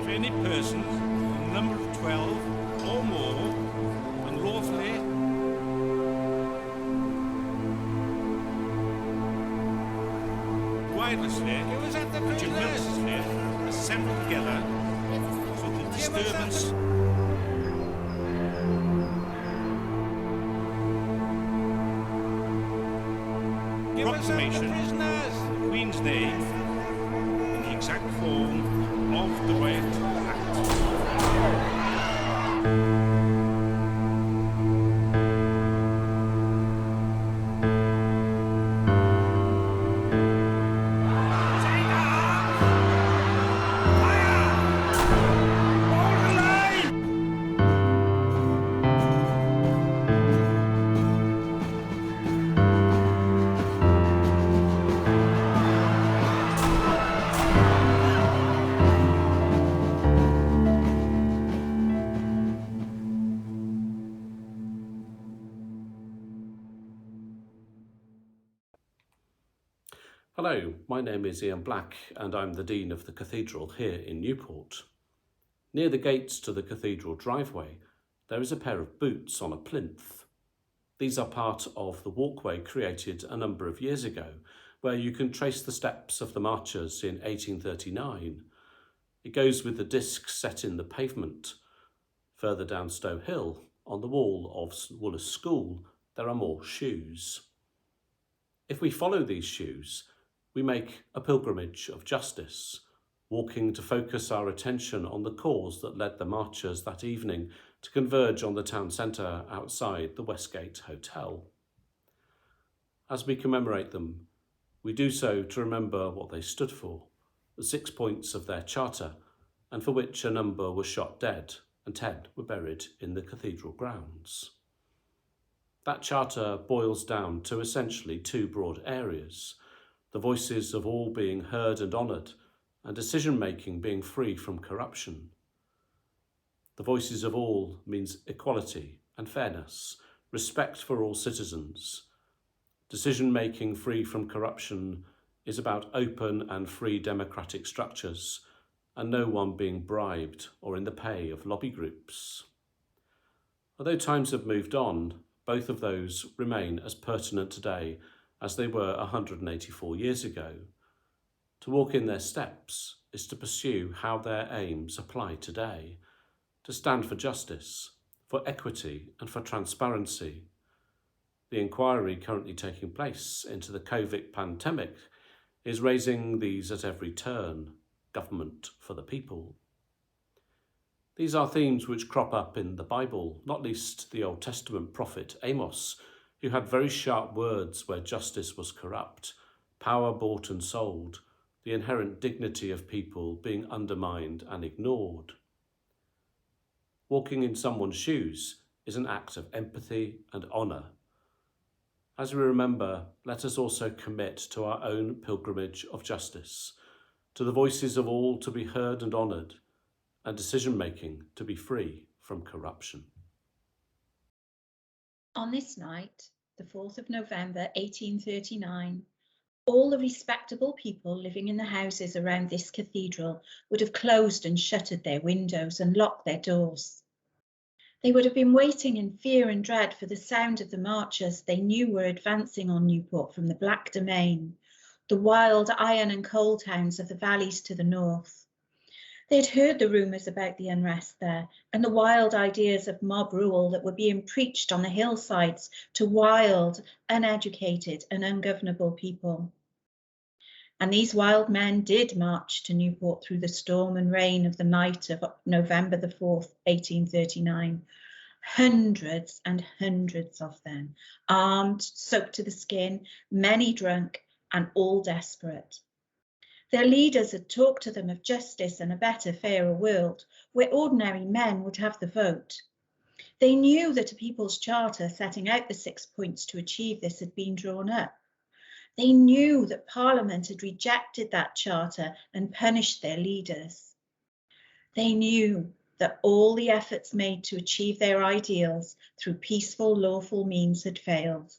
If any person, the number of 12 or more, unlawfully wirelessly or tumultuously assembled together so the disturbance proclamation of the Queen's name in the exact form of the Riot Act. Hello, my name is Ian Black and I'm the Dean of the Cathedral here in Newport. Near the gates to the cathedral driveway, there is a pair of boots on a plinth. These are part of the walkway created a number of years ago, where you can trace the steps of the marchers in 1839. It goes with the disc set in the pavement. Further down Stow Hill, on the wall of St Woolos School, there are more shoes. If we follow these shoes, we make a pilgrimage of justice, walking to focus our attention on the cause that led the marchers that evening to converge on the town centre outside the Westgate Hotel. As we commemorate them, we do so to remember what they stood for, the 6 points of their charter, and for which a number were shot dead and 10 were buried in the cathedral grounds. That charter boils down to essentially two broad areas: the voices of all being heard and honoured, and decision-making being free from corruption. The voices of all means equality and fairness, respect for all citizens. Decision-making free from corruption is about open and free democratic structures, and no one being bribed or in the pay of lobby groups. Although times have moved on, both of those remain as pertinent today as they were 184 years ago. To walk in their steps is to pursue how their aims apply today, to stand for justice, for equity and for transparency. The inquiry currently taking place into the COVID pandemic is raising these at every turn: government for the people. These are themes which crop up in the Bible, not least the Old Testament prophet Amos, who had very sharp words where justice was corrupt, power bought and sold, the inherent dignity of people being undermined and ignored. Walking in someone's shoes is an act of empathy and honour. As we remember, let us also commit to our own pilgrimage of justice, to the voices of all to be heard and honoured, and decision-making to be free from corruption. On this night, the 4th of November 1839, all the respectable people living in the houses around this cathedral would have closed and shuttered their windows and locked their doors. They would have been waiting in fear and dread for the sound of the marchers they knew were advancing on Newport from the Black Domain, the wild iron and coal towns of the valleys to the north. They had heard the rumours about the unrest there and the wild ideas of mob rule that were being preached on the hillsides to wild, uneducated and ungovernable people. And these wild men did march to Newport through the storm and rain of the night of November the 4th, 1839. Hundreds and hundreds of them, armed, soaked to the skin, many drunk and all desperate. Their leaders had talked to them of justice and a better, fairer world, where ordinary men would have the vote. They knew that a People's Charter setting out the 6 points to achieve this had been drawn up. They knew that Parliament had rejected that charter and punished their leaders. They knew that all the efforts made to achieve their ideals through peaceful, lawful means had failed.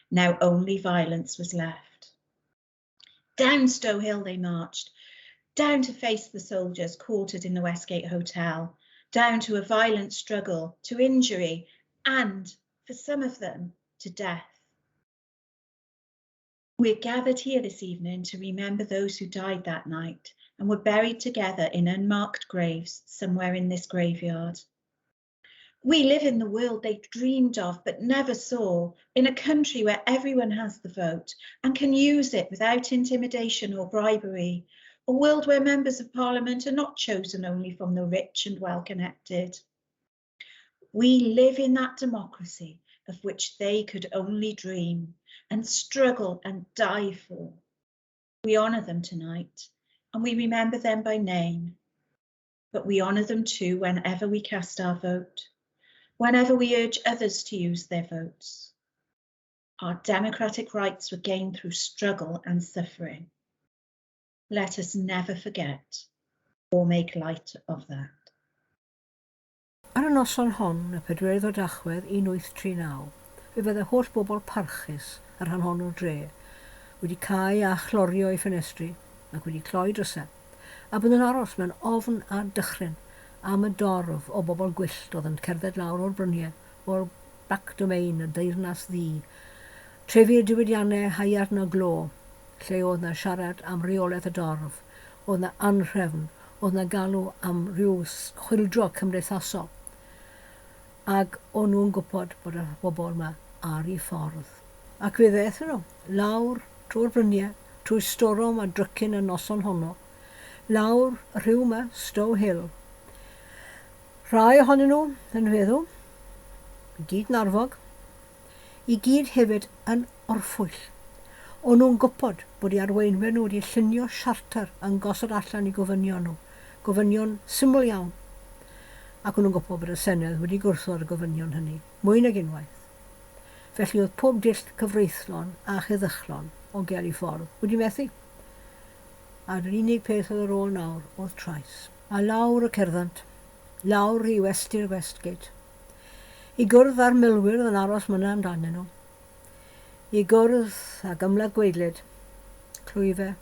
Now only violence was left. Down Stow Hill they marched, down to face the soldiers quartered in the Westgate Hotel, down to a violent struggle, to injury, and, for some of them, to death. We're gathered here this evening to remember those who died that night and were buried together in unmarked graves somewhere in this graveyard. We live in the world they dreamed of but never saw, in a country where everyone has the vote and can use it without intimidation or bribery, a world where members of parliament are not chosen only from the rich and well-connected. We live in that democracy of which they could only dream and struggle and die for. We honour them tonight and we remember them by name, but we honour them too whenever we cast our vote, whenever we urge others to use their votes. Our democratic rights were gained through struggle and suffering. Let us never forget or make light of that. Ar y noson hon, y 4 o Dachwedd 1839, fe fydde holl bobl parchus ar rhan hon o'r dre wedi cael a chlorio ei ffenestri ac wedi cloi drysau, a bydd yn aros mewn ofn a dychryn am y dorf o bobl gwyllt oedd yn cerdded lawr o'r bryniau o'r bac domain y deyrnas ddi, trefi diwydiannau haiad na glo, lle oedd na siarad am reolaeth y dorf, oedd na anhrefn, oedd na galw am rhyw chwildro cymdeithasol, ac o'n nhw'n gwybod bod y bobl yma ar ei ffordd. Ac fe ddethon nhw lawr trwy'r bryniau, trwy storom a drycyn y noson honno, lawr y rhyw yma, Stow Hill. Rhai ohonyn nhw yn feddwl, i gyd yn arfog, i gyd hefyd yn orffwyll. O'n nhw'n gwybod bod i arweinwyr nhw wedi llunio siarter yn gosod allan i gofynion nhw, gofynion syml iawn. Ac o'n nhw'n gwybod bod y Senedd wedi gwrthod y gofynion hynny, mwy nag unwaith. Felly oedd pob dull cyfreithlon a cheddychlon o gael ei ffordd wedi methu. A'r unig peth oedd ar ôl nawr oedd trais. A lawr y cerddant, lawr i westy'r Westgate, i gwrdd â'r milwyr yn aros myna amdanyn nhw, i gwrdd ag ymladd gweidlyd, clwyfau,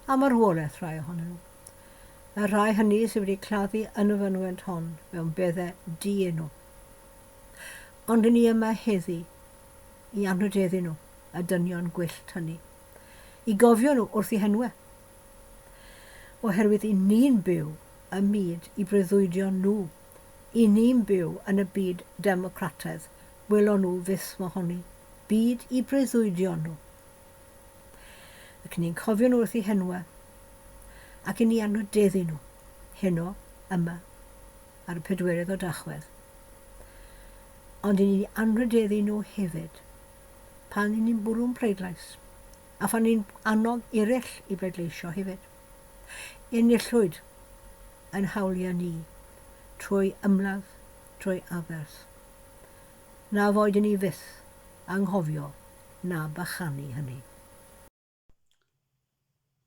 a marwolaeth rhai ohonyn nhw. Y rhai hynny sydd wedi claddu yn y fynwent hon mewn beddau di-enw. Ond yn ni yma heddi i anrhydeddu nhw, y dynion gwyllt hynny, i gofio nhw wrth eu henwau. Oherwydd i ni'n byw y myd i breuddwydio nhw, i ni'n byw yn y byd democrataidd, welon nhw fyth mohoni, byd i breuddwydio nhw. Ac ni'n cofio nhw wrth eu henwau, ac yn ni anrhydeddu nhw, heno, yma, ar y 4 o Dachwedd. Ond yn ni anrhydeddu nhw hefyd, pan ni'n bwrw'n pleidlais, a pan ni'n annog eraill i bleidleisio hefyd. Enillwyd yn hawliau ni, trwy ymladd, trwy aberth. Na foed yn ni fyth anghofio na bachanu hynny.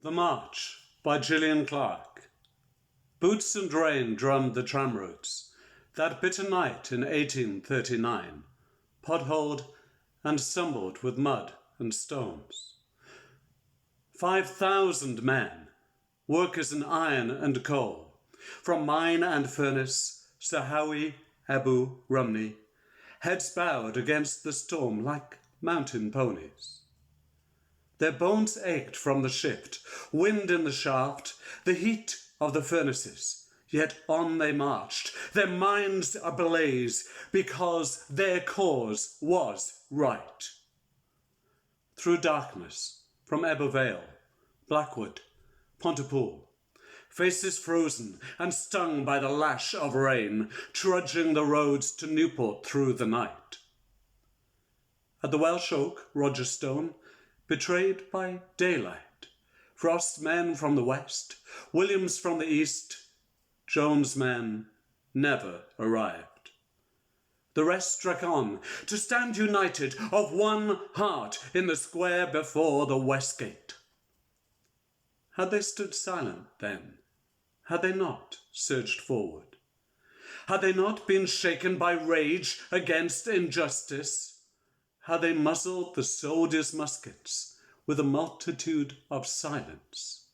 The March by Gillian Clark. Boots and rain drummed the tramroutes that bitter night in 1839, potholed and stumbled with mud and stones. 5,000 men, workers in iron and coal, from mine and furnace, Sahawi, Abu, Rumney, heads bowed against the storm like mountain ponies. Their bones ached from the shift, wind in the shaft, the heat of the furnaces. Yet on they marched, their minds ablaze, because their cause was right. Through darkness, from Ebbw Vale, Blackwood, Pontypool, faces frozen and stung by the lash of rain, trudging the roads to Newport through the night. At the Welsh Oak, Roger Stone, betrayed by daylight, Frost's men from the west, Williams from the east, Jones' men never arrived. The rest struck on to stand united of one heart in the square before the Westgate. Had they stood silent then? Had they not surged forward? Had they not been shaken by rage against injustice? Had they muzzled the soldiers' muskets with a multitude of silence?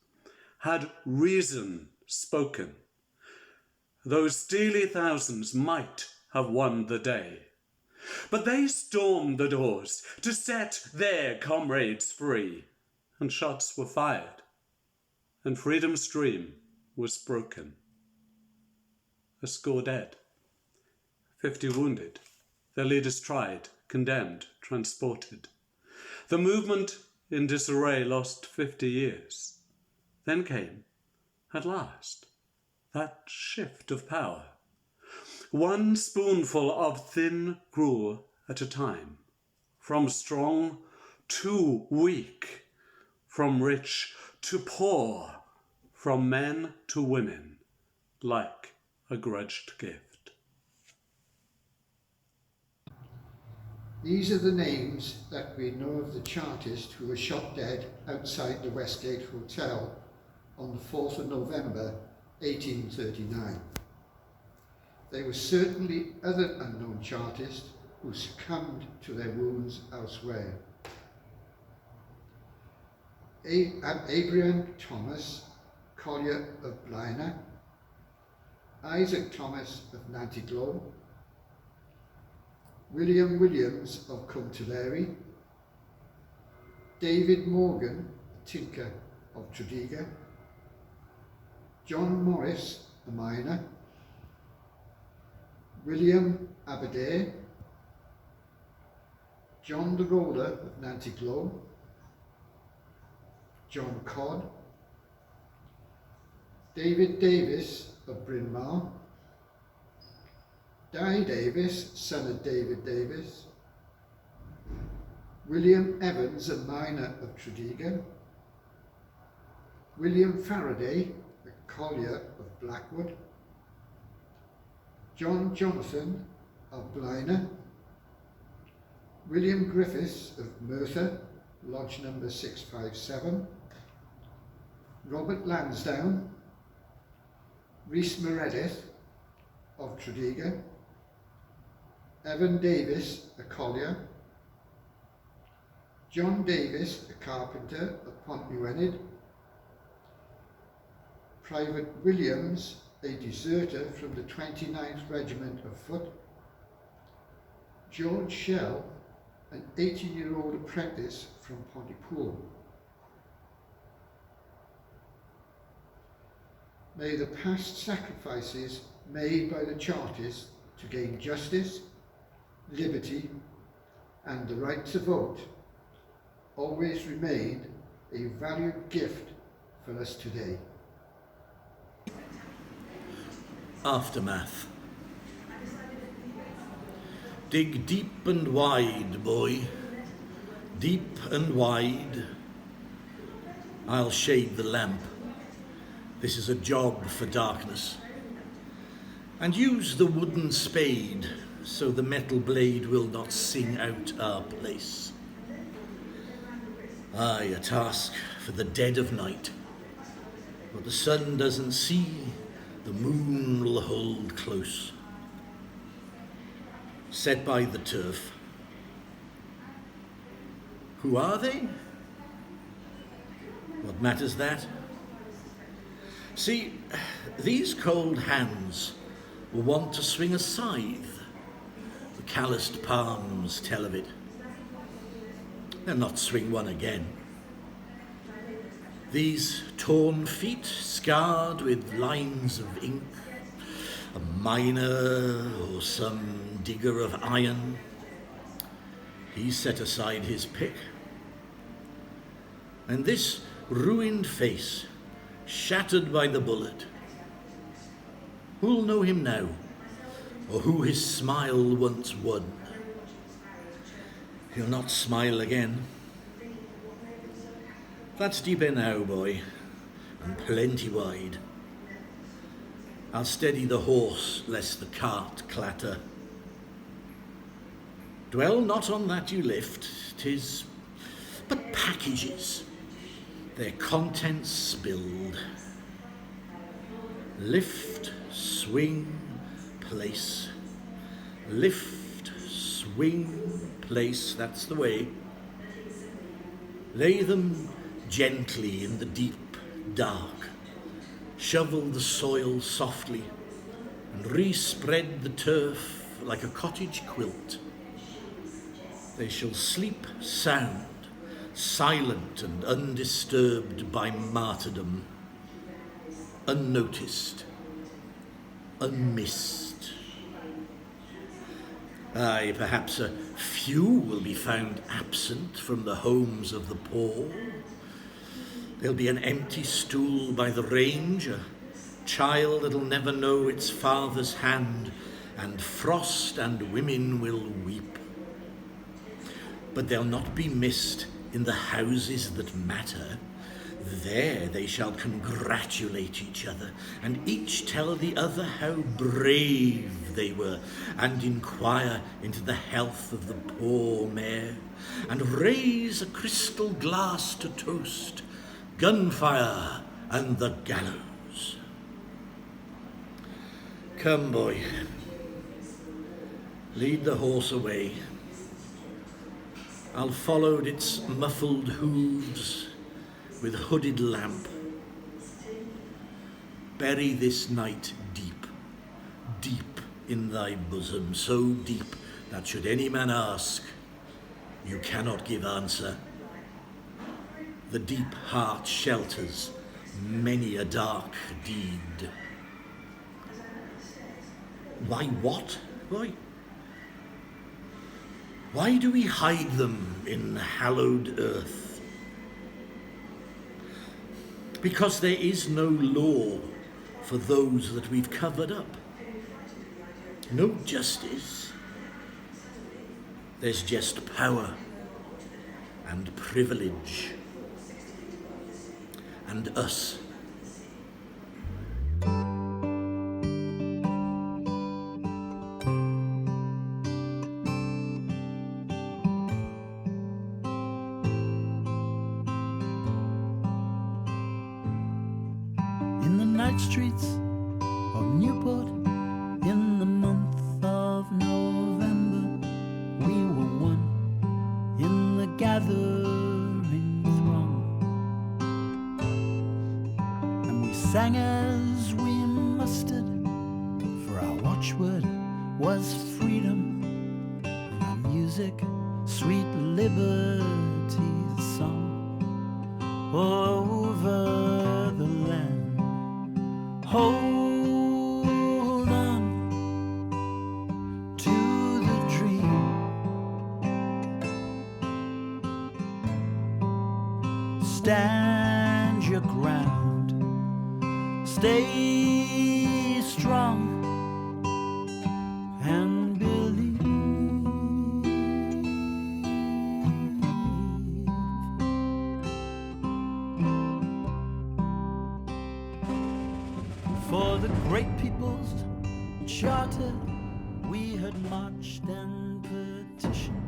had reason spoken, those steely thousands might have won the day. But they stormed the doors to set their comrades free, and shots were fired, and freedom's stream was broken. A score dead, 50 wounded, their leaders tried, condemned, transported. The movement in disarray lost 50 years. Then came, at last, that shift of power. One spoonful of thin gruel at a time, from strong to weak, from rich to poor, from men to women, like a grudged gift. These are the names that we know of the Chartists who were shot dead outside the Westgate Hotel on the 4th of November 1839. There were certainly other unknown Chartists who succumbed to their wounds elsewhere. Abraham Thomas, Collier of Blaena, Isaac Thomas of Nantiglow, William Williams of Cwmtillery, David Morgan, a tinker of Tredegar, John Morris, a miner, William Aberdare, John the Roller of Nantiglow, John Codd, David Davis of Bryn Mawr, Di Davis, son of David Davis, William Evans, a miner of Tredegar, William Faraday, a collier of Blackwood, John Jonathan of Blaena, William Griffiths of Merthyr, lodge number 657, Robert Lansdowne, Rhys Meredith of Tredegar, Evan Davis, a collier, John Davis, a carpenter of Pontnewydd, Private Williams, a deserter from the 29th Regiment of Foot, George Shell, an 18-year-old apprentice from Pontypool. May the past sacrifices made by the Chartists to gain justice, liberty, and the right to vote always remain a valued gift for us today. Aftermath. Dig deep and wide, boy, deep and wide. I'll shade the lamp. This is a job for darkness. And use the wooden spade so the metal blade will not sing out our place. Aye, a task for the dead of night. What the sun doesn't see, the moon will hold close. Set by the turf. Who are they? What matters that? See, these cold hands will want to swing a scythe. The calloused palms tell of it. They'll not swing one again. These torn feet, scarred with lines of ink, a miner or some digger of iron, he set aside his pick. And this ruined face, shattered by the bullet, who'll know him now, or who his smile once won? He'll not smile again. That's deeper now, boy, and plenty wide. I'll steady the horse, lest the cart clatter. Dwell not on that you lift, 'tis but packages, their contents spilled. Lift, swing, place. Lift, swing, place, that's the way. Lay them gently in the deep, dark, shovel the soil softly, and re-spread the turf like a cottage quilt. They shall sleep sound, silent and undisturbed by martyrdom, unnoticed, unmissed. Aye, perhaps a few will be found absent from the homes of the poor. There'll be an empty stool by the range, a child that'll never know its father's hand, and frost and women will weep. But they'll not be missed in the houses that matter. There they shall congratulate each other, and each tell the other how brave they were, and inquire into the health of the poor mare, and raise a crystal glass to toast gunfire and the gallows. Come, boy, lead the horse away. I'll follow its muffled hooves with hooded lamp. Bury this night deep, deep in thy bosom, so deep that should any man ask, you cannot give answer. The deep heart shelters many a dark deed. Why what? Why do we hide them in hallowed earth? Because there is no law for those that we've covered up. No justice. There's just power and privilege. And us. In the night streets of Newport, in the month of November, we were one in the gathering throng, and we sang as we mustered, for our watchword was freedom, and our music sweet liberty's song over the land. Hold on to the dream. Stand your ground. Stay strong and believe. For the great people's charter, we had marched and petitioned.